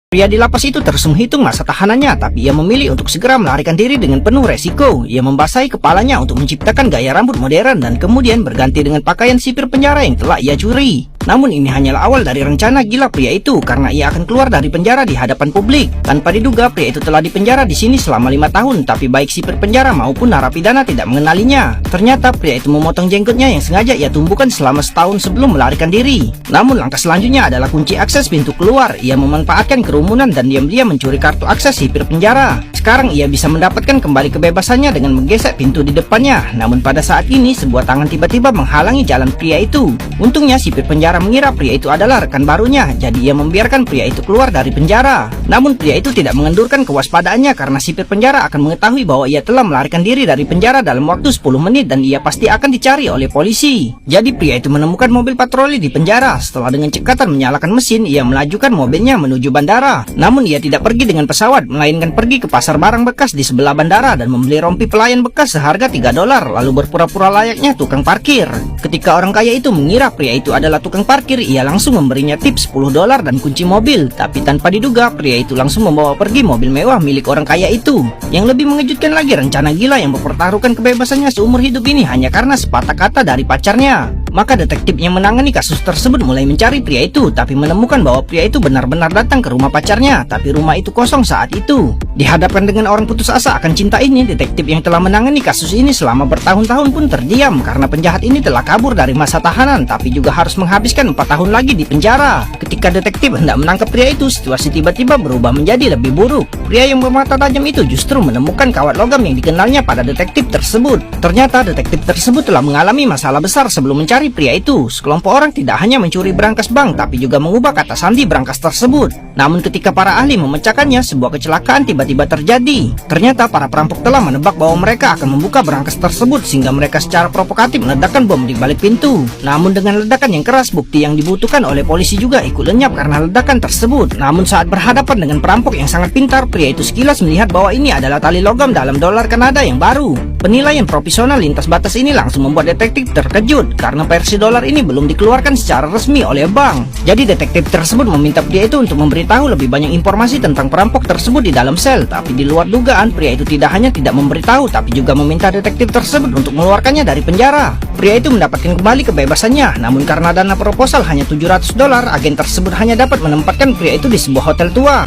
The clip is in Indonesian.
Pria di lapas itu terus menghitung masa tahanannya, tapi ia memilih untuk segera melarikan diri dengan penuh resiko. Ia membasahi kepalanya untuk menciptakan gaya rambut modern dan kemudian berganti dengan pakaian sipir penjara yang telah ia curi. Namun ini hanyalah awal dari rencana gila pria itu, karena ia akan keluar dari penjara di hadapan publik. Tanpa diduga, pria itu telah dipenjara di sini selama 5 tahun, tapi baik sipir penjara maupun narapidana tidak mengenalinya. Ternyata pria itu memotong jenggotnya yang sengaja ia tumbuhkan selama setahun sebelum melarikan diri. Namun langkah selanjutnya adalah kunci akses pintu keluar. Ia memanfaatkan kerumunan dan diam-diam mencuri kartu akses sipir penjara. Sekarang ia bisa mendapatkan kembali kebebasannya dengan menggesek pintu di depannya. Namun pada saat ini sebuah tangan tiba-tiba menghalangi jalan pria itu. Untungnya sipir penjara mengira pria itu adalah rekan barunya, jadi ia membiarkan pria itu keluar dari penjara. Namun pria itu tidak mengendurkan kewaspadaannya karena sipir penjara akan mengetahui bahwa ia telah melarikan diri dari penjara dalam waktu 10 menit dan ia pasti akan dicari oleh polisi. Jadi pria itu menemukan mobil patroli di penjara. Setelah dengan cekatan menyalakan mesin, ia melajukan mobilnya menuju bandara. Namun ia tidak pergi dengan pesawat, melainkan pergi ke pasar barang bekas di sebelah bandara dan membeli rompi pelayan bekas seharga $3, lalu berpura-pura layaknya tukang parkir. Ketika orang kaya itu mengira pria itu adalah tukang parkir, ia langsung memberinya tips $10 dan kunci mobil. Tapi tanpa diduga, pria itu langsung membawa pergi mobil mewah milik orang kaya itu. Yang lebih mengejutkan lagi, rencana gila yang mempertaruhkan kebebasannya seumur hidup ini hanya karena sepatah kata dari pacarnya. Maka detektif yang menangani kasus tersebut mulai mencari pria itu, tapi menemukan bahwa pria itu benar-benar datang ke rumah pacarnya, tapi rumah itu kosong saat itu. Dihadapkan dengan orang putus asa akan cinta ini, detektif yang telah menangani kasus ini selama bertahun-tahun pun terdiam karena penjahat ini telah kabur dari masa tahanan, tapi juga harus menghabiskan 4 tahun lagi di penjara. Ketika detektif hendak menangkap pria itu, situasi tiba-tiba berubah menjadi lebih buruk. Pria yang bermata tajam itu justru menemukan kawat logam yang dikenalnya pada detektif tersebut. Ternyata detektif tersebut telah mengalami masalah besar sebelum mencari pria itu. Sekelompok orang tidak hanya mencuri berangkas bank, tapi juga mengubah kata sandi berangkas tersebut. Namun ketika para ahli memecahkannya, sebuah kecelakaan tiba-tiba terjadi. Ternyata para perampok telah menebak bahwa mereka akan membuka berangkas tersebut, sehingga mereka secara provokatif meledakkan bom di balik pintu. Namun dengan ledakan yang keras, bukti yang dibutuhkan oleh polisi juga ikut lenyap karena ledakan tersebut. Namun saat berhadapan dengan perampok yang sangat pintar, pria itu sekilas melihat bahwa ini adalah tali logam dalam dolar Kanada yang baru. Penilaian profesional lintas batas ini langsung membuat detektif terkejut karena versi dolar ini belum dikeluarkan secara resmi oleh bank. Jadi detektif tersebut meminta pria itu untuk memberitahu lebih banyak informasi tentang perampok tersebut di dalam sel. Tapi di luar dugaan, pria itu tidak hanya tidak memberitahu, tapi juga meminta detektif tersebut untuk mengeluarkannya dari penjara. Pria itu mendapatkan kembali kebebasannya, namun karena dana proposal hanya $700, agen tersebut hanya dapat menempatkan pria itu di sebuah hotel tua.